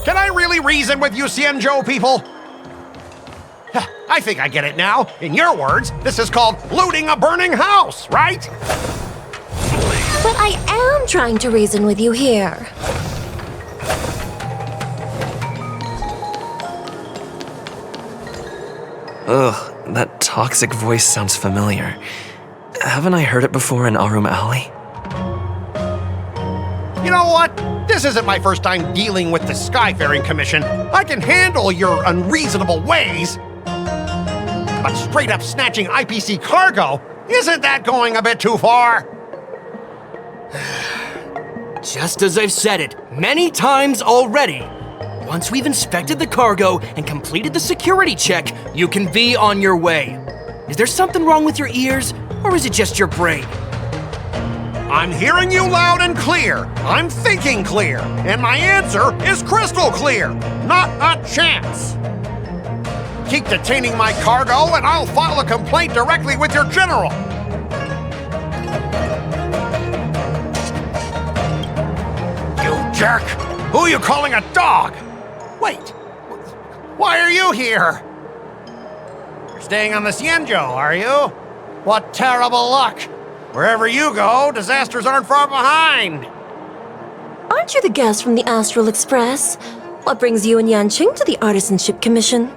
Can I really reason with you Xianzhou people? I think I get it now. In your words, this is called looting a burning house, right? But I am trying to reason with you here. Ugh, that toxic voice sounds familiar. Haven't I heard it before in Arum Alley? You know what? This isn't my first time dealing with the Skyfaring Commission. I can handle your unreasonable ways. But straight up snatching IPC cargo, isn't that going a bit too far? Just as I've said it many times already, once we've inspected the cargo and completed the security check, you can be on your way. Is there something wrong with your ears, or is it just your brain? I'm hearing you loud and clear. I'm thinking clear. And my answer is crystal clear. Not a chance. Keep detaining my cargo and I'll file a complaint directly with your general. You jerk! Who are you calling a dog? Wait, why are you here? You're staying on the Cienjo, are you? What terrible luck! Wherever you go, disasters aren't far behind! Aren't you the guest from the Astral Express? What brings you and Yanqing to the Artisanship Commission?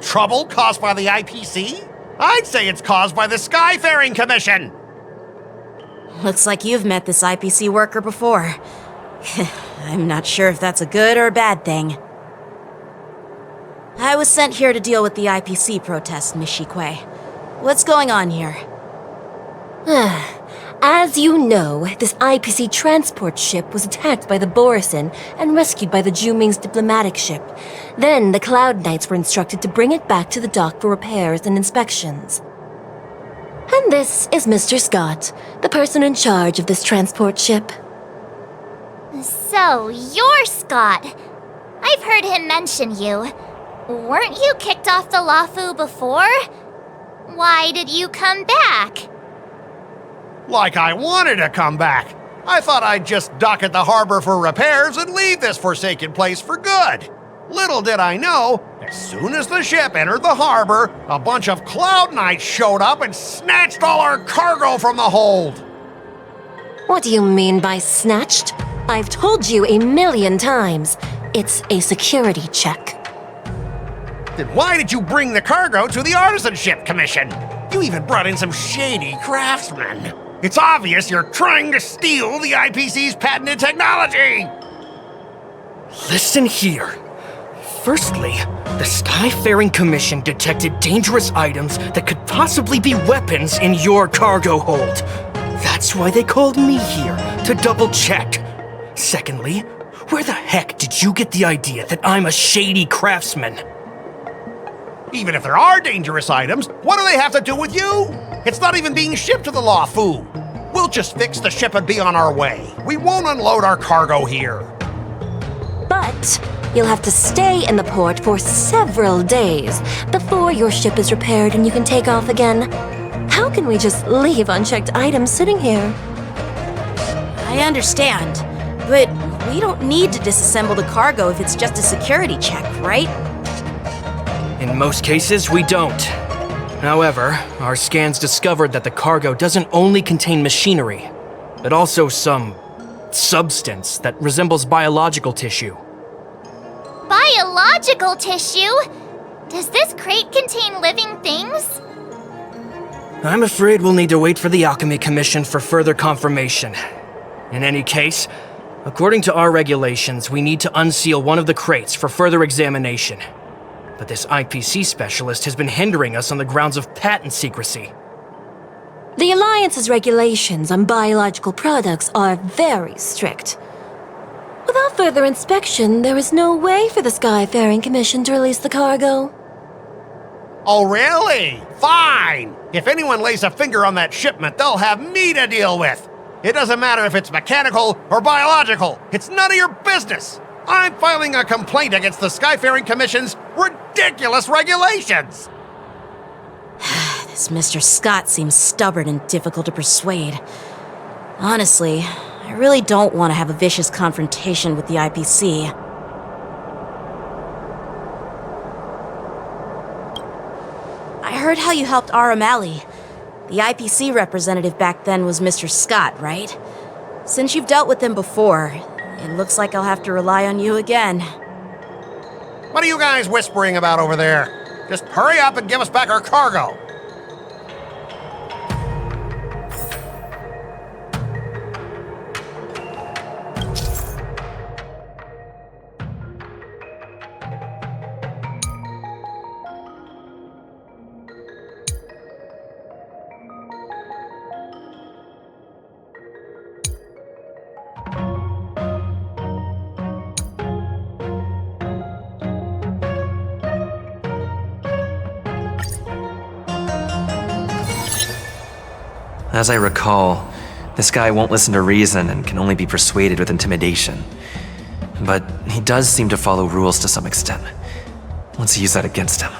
Trouble caused by the IPC? I'd say it's caused by the Skyfaring Commission! Looks like you've met this IPC worker before. I'm not sure if that's a good or a bad thing. I was sent here to deal with the IPC protest, Miss Shikui. What's going on here? As you know, this IPC transport ship was attacked by the Borisin and rescued by the Juming's diplomatic ship. Then the Cloud Knights were instructed to bring it back to the dock for repairs and inspections. And this is Mr. Scott, the person in charge of this transport ship. So, you're Scott. I've heard him mention you. Weren't you kicked off the Lafu before? Why did you come back? Like I wanted to come back. I thought I'd just dock at the harbor for repairs and leave this forsaken place for good. Little did I know, as soon as the ship entered the harbor, a bunch of Cloud Knights showed up and snatched all our cargo from the hold. What do you mean by snatched? I've told you 1,000,000 times. It's a security check. Then why did you bring the cargo to the Artisanship Commission? You even brought in some shady craftsmen. It's obvious you're trying to steal the IPC's patented technology! Listen here. Firstly, the Skyfaring Commission detected dangerous items that could possibly be weapons in your cargo hold. That's why they called me here, to double-check. Secondly, where the heck did you get the idea that I'm a shady craftsman? Even if there are dangerous items, what do they have to do with you? It's not even being shipped to the Lafu. We'll just fix the ship and be on our way. We won't unload our cargo here. But you'll have to stay in the port for several days before your ship is repaired and you can take off again. How can we just leave unchecked items sitting here? I understand, but we don't need to disassemble the cargo if it's just a security check, right? In most cases, we don't. However, our scans discovered that the cargo doesn't only contain machinery, but also some substance that resembles biological tissue. Biological tissue? Does this crate contain living things? I'm afraid we'll need to wait for the Alchemy Commission for further confirmation. In any case, according to our regulations, we need to unseal one of the crates for further examination. But this IPC specialist has been hindering us on the grounds of patent secrecy. The Alliance's regulations on biological products are very strict. Without further inspection, there is no way for the Skyfaring Commission to release the cargo. Oh, really? Fine! If anyone lays a finger on that shipment, they'll have me to deal with. It doesn't matter if it's mechanical or biological. It's none of your business. I'm filing a complaint against the Skyfaring Commission's ridiculous regulations. This Mr. Scott seems stubborn and difficult to persuade. Honestly, I really don't want to have a vicious confrontation with the IPC. I heard how you helped Arum Alley. The IPC representative back then was Mr. Scott, right? Since you've dealt with him before, it looks like I'll have to rely on you again. What are you guys whispering about over there? Just hurry up and give us back our cargo. As I recall, this guy won't listen to reason and can only be persuaded with intimidation. But he does seem to follow rules to some extent. Let's use that against him.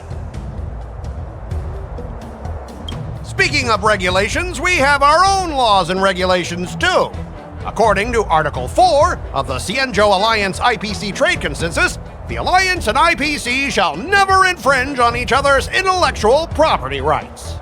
Speaking of regulations, we have our own laws and regulations too. According to Article 4 of the Xianzhou Alliance IPC Trade Consensus, the Alliance and IPC shall never infringe on each other's intellectual property rights.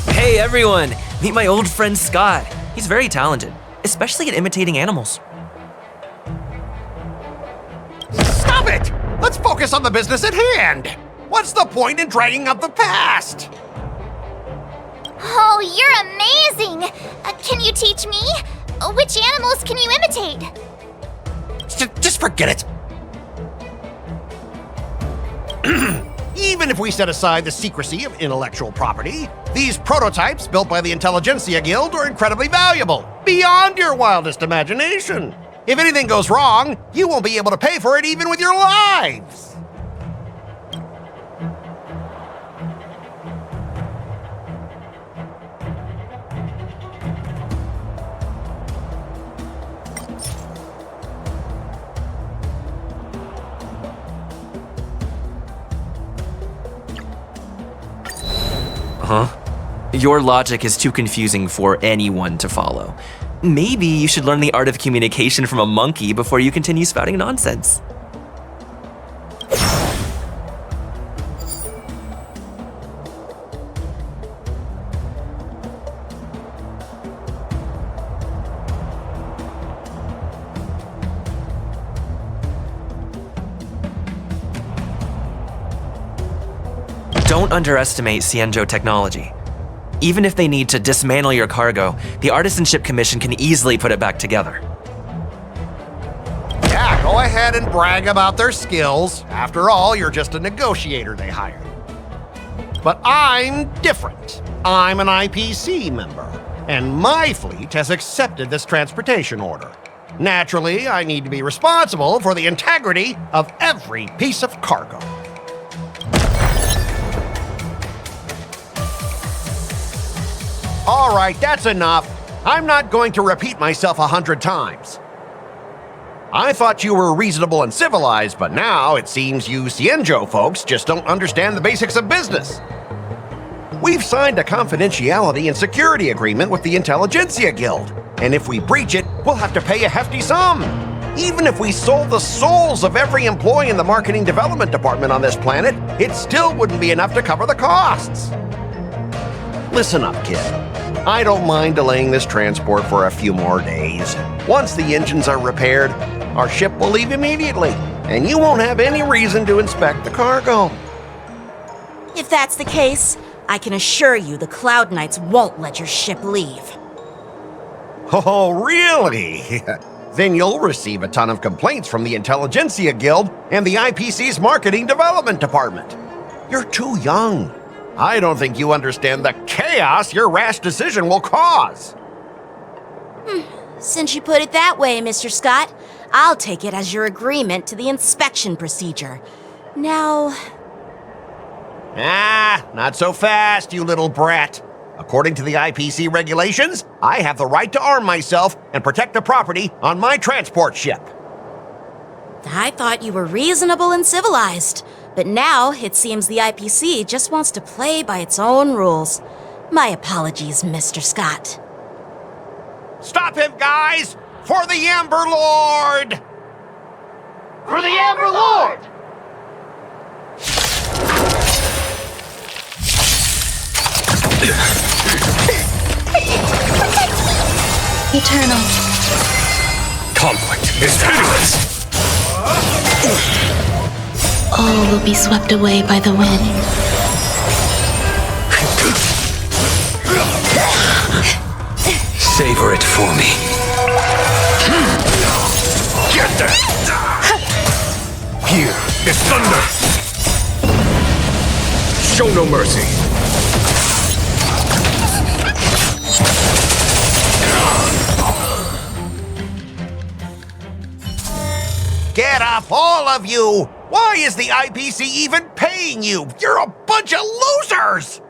Hey everyone! Meet my old friend Scott. He's very talented, especially at imitating animals. Stop it! Let's focus on the business at hand! What's the point in dragging up the past? Oh, you're amazing! Can you teach me? Which animals can you imitate? Just forget it! Even if we set aside the secrecy of intellectual property, these prototypes built by the Intelligentsia Guild are incredibly valuable, beyond your wildest imagination. If anything goes wrong, you won't be able to pay for it even with your lives. Huh? Your logic is too confusing for anyone to follow. Maybe you should learn the art of communication from a monkey before you continue spouting nonsense. Don't underestimate Xianzhou technology. Even if they need to dismantle your cargo, the Artisanship Commission can easily put it back together. Yeah, go ahead and brag about their skills. After all, you're just a negotiator they hired. But I'm different. I'm an IPC member, and my fleet has accepted this transportation order. Naturally, I need to be responsible for the integrity of every piece of cargo. All right, that's enough. I'm not going to repeat myself 100 times. I thought you were reasonable and civilized, but now it seems you Xianzhou folks just don't understand the basics of business. We've signed a confidentiality and security agreement with the Intelligentsia Guild, and if we breach it, we'll have to pay a hefty sum. Even if we sold the souls of every employee in the marketing development department on this planet, it still wouldn't be enough to cover the costs. Listen up, kid. I don't mind delaying this transport for a few more days. Once the engines are repaired, our ship will leave immediately, and you won't have any reason to inspect the cargo. If that's the case, I can assure you the Cloud Knights won't let your ship leave. Oh, really? Then you'll receive a ton of complaints from the Intelligentsia Guild and the IPC's Marketing Development Department. You're too young. I don't think you understand the chaos your rash decision will cause. Since you put it that way, Mr. Scott, I'll take it as your agreement to the inspection procedure. Now... Not so fast, you little brat. According to the IPC regulations, I have the right to arm myself and protect the property on my transport ship. I thought you were reasonable and civilized, but now it seems the IPC just wants to play by its own rules. My apologies, Mr. Scott. Stop him, guys! For the Amber Lord! For the Amber Lord! Eternal. Conflict is pitiless. All will be swept away by the wind. Savor it for me. Get that! Here is thunder! Show no mercy. Get up, all of you! Why is the IPC even paying you? You're a bunch of losers!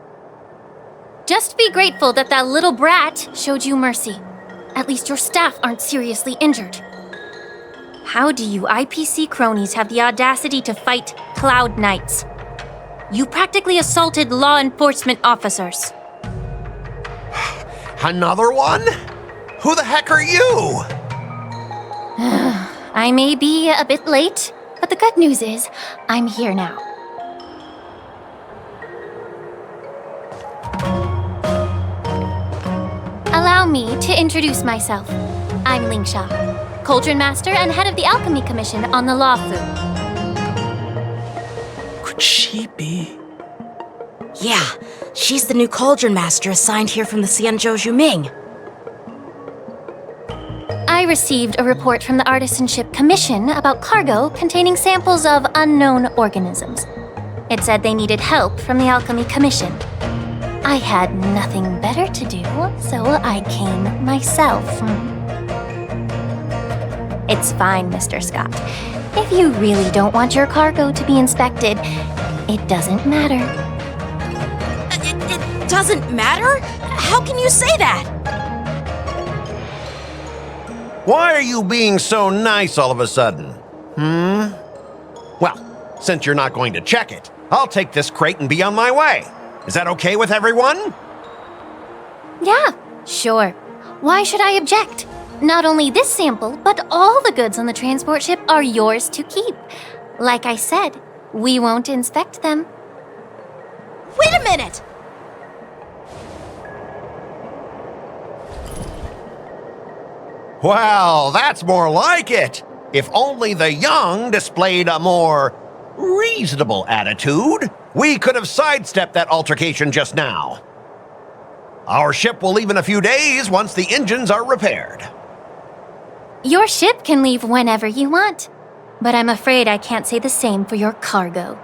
Just be grateful that that little brat showed you mercy. At least your staff aren't seriously injured. How do you IPC cronies have the audacity to fight Cloud Knights? You practically assaulted law enforcement officers. Another one? Who the heck are you? I may be a bit late, but the good news is I'm here now. Allow me to introduce myself. I'm Lingsha, Cauldron Master and head of the Alchemy Commission on the Lawfu. Could she be? Yeah, she's the new Cauldron Master assigned here from the Xianzhou Zhuming. I received a report from the Artisanship Commission about cargo containing samples of unknown organisms. It said they needed help from the Alchemy Commission. I had nothing better to do, so I came myself. It's fine, Mr. Scott. If you really don't want your cargo to be inspected, it doesn't matter. It doesn't matter? How can you say that? Why are you being so nice all of a sudden? Well, since you're not going to check it, I'll take this crate and be on my way. Is that okay with everyone? Yeah, sure. Why should I object? Not only this sample, but all the goods on the transport ship are yours to keep. Like I said, we won't inspect them. Wait a minute! Well, that's more like it. If only the young displayed a more reasonable attitude, we could have sidestepped that altercation just now. Our ship will leave in a few days once the engines are repaired. Your ship can leave whenever you want, but I'm afraid I can't say the same for your cargo.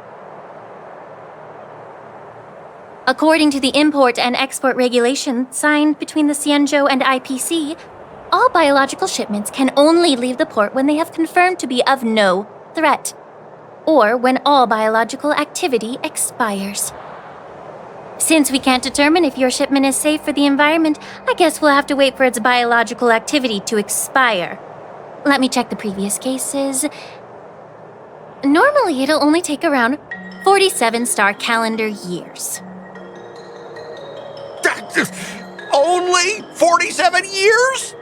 According to the import and export regulation signed between the Xianzhou and IPC, all biological shipments can only leave the port when they have confirmed to be of no threat, or when all biological activity expires. Since we can't determine if your shipment is safe for the environment, I guess we'll have to wait for its biological activity to expire. Let me check the previous cases. Normally, it'll only take around 47 star calendar years. Only 47 years?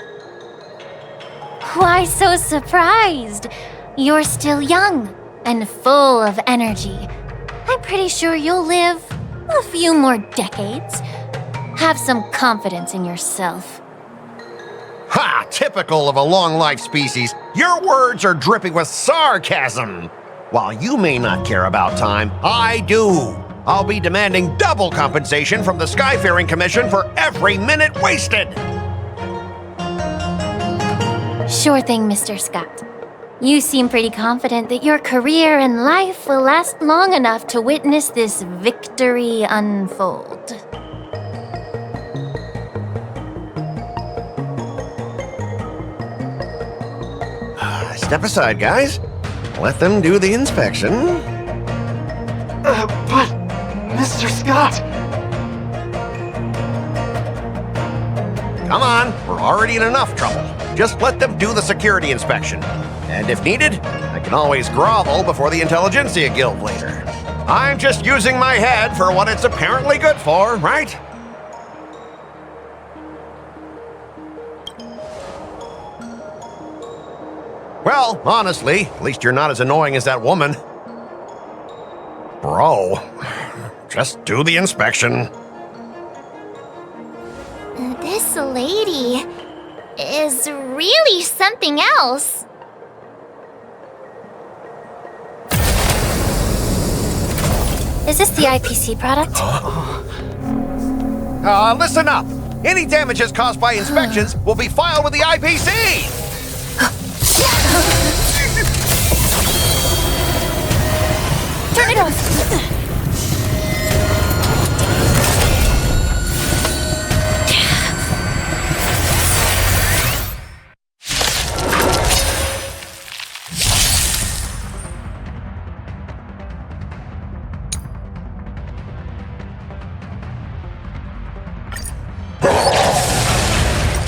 Why so surprised? You're still young and full of energy. I'm pretty sure you'll live a few more decades. Have some confidence in yourself. Ha! Typical of a long-life species. Your words are dripping with sarcasm. While you may not care about time, I do. I'll be demanding double compensation from the Skyfaring Commission for every minute wasted. Sure thing, Mr. Scott. You seem pretty confident that your career and life will last long enough to witness this victory unfold. Step aside, guys. Let them do the inspection. But, Mr. Scott... Come on, we're already in enough trouble. Just let them do the security inspection. And if needed, I can always grovel before the Intelligentsia Guild later. I'm just using my head for what it's apparently good for, right? Well, honestly, at least you're not as annoying as that woman. Bro, just do the inspection. This lady is really something else. Is this the IPC product? Listen up. Any damages caused by inspections will be filed with the IPC. Turn it off!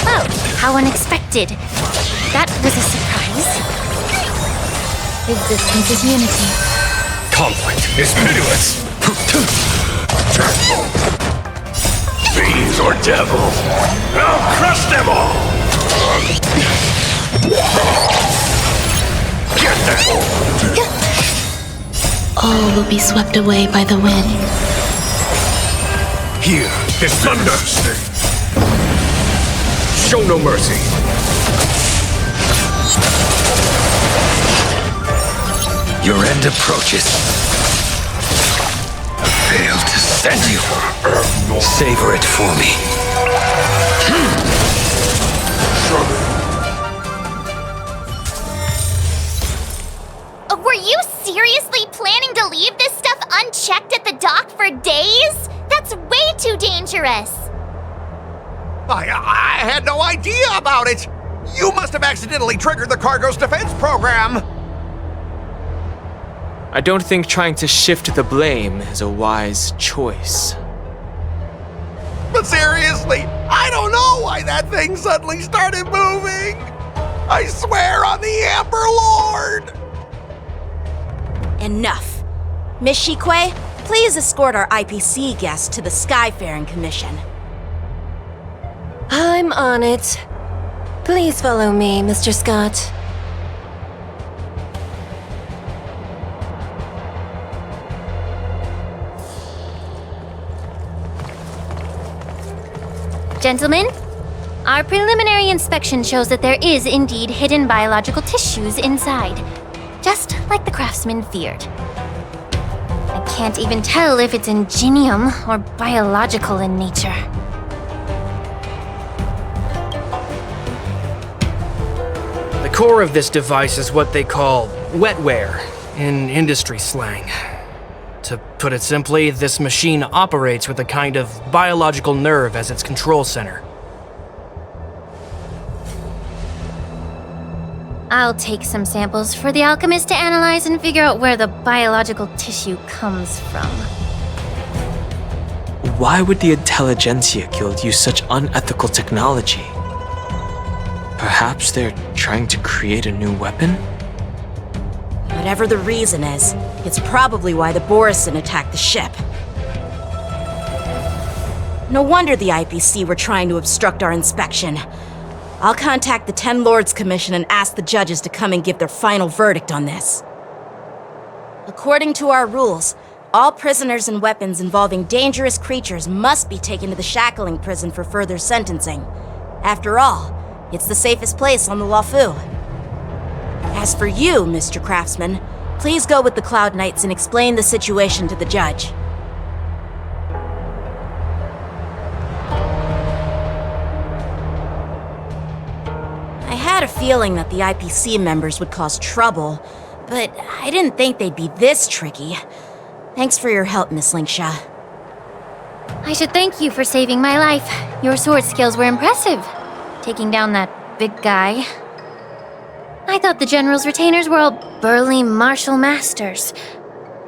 Oh, how unexpected. That was a surprise. Existence is unity. Conflict is pitiless. Fiends or devils, I'll crush them all! Get that! All will be swept away by the wind. Here is thunder. Show no mercy. Your end approaches. I failed to send you. Savor it for me. Were you seriously planning to leave this stuff unchecked at the dock for days? That's way too dangerous. I had no idea about it. You must have accidentally triggered the cargo's defense program. I don't think trying to shift the blame is a wise choice. But seriously, I don't know why that thing suddenly started moving. I swear on the Amber Lord. Enough. Miss Shikwe, please escort our IPC guests to the Skyfaring Commission. I'm on it. Please follow me, Mr. Scott. Gentlemen, our preliminary inspection shows that there is indeed hidden biological tissues inside, just like the craftsman feared. I can't even tell if it's ingenium or biological in nature. The core of this device is what they call wetware in industry slang. To put it simply, this machine operates with a kind of biological nerve as its control center. I'll take some samples for the alchemist to analyze and figure out where the biological tissue comes from. Why would the Intelligentsia Guild use such unethical technology? Perhaps they're trying to create a new weapon? Whatever the reason is, it's probably why the Borisin attacked the ship. No wonder the IPC were trying to obstruct our inspection. I'll contact the Ten Lords Commission and ask the judges to come and give their final verdict on this. According to our rules, all prisoners and weapons involving dangerous creatures must be taken to the shackling prison for further sentencing. After all, it's the safest place on the Luofu. As for you, Mr. Craftsman, please go with the Cloud Knights and explain the situation to the judge. I had a feeling that the IPC members would cause trouble, but I didn't think they'd be this tricky. Thanks for your help, Miss Lingsha. I should thank you for saving my life. Your sword skills were impressive, taking down that big guy. I thought the General's retainers were all burly martial masters.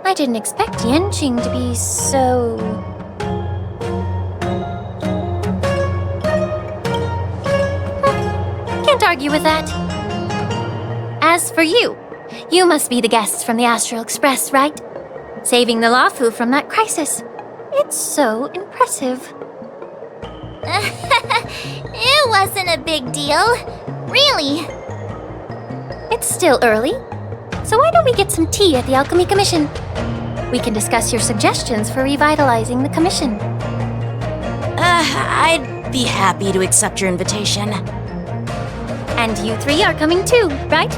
I didn't expect Yenqing to be so... Can't argue with that. As for you, you must be the guests from the Astral Express, right? Saving the Luofu from that crisis. It's so impressive. It wasn't a big deal. Really. It's still early. So why don't we get some tea at the Alchemy Commission? We can discuss your suggestions for revitalizing the commission. I'd be happy to accept your invitation. And you three are coming too, right?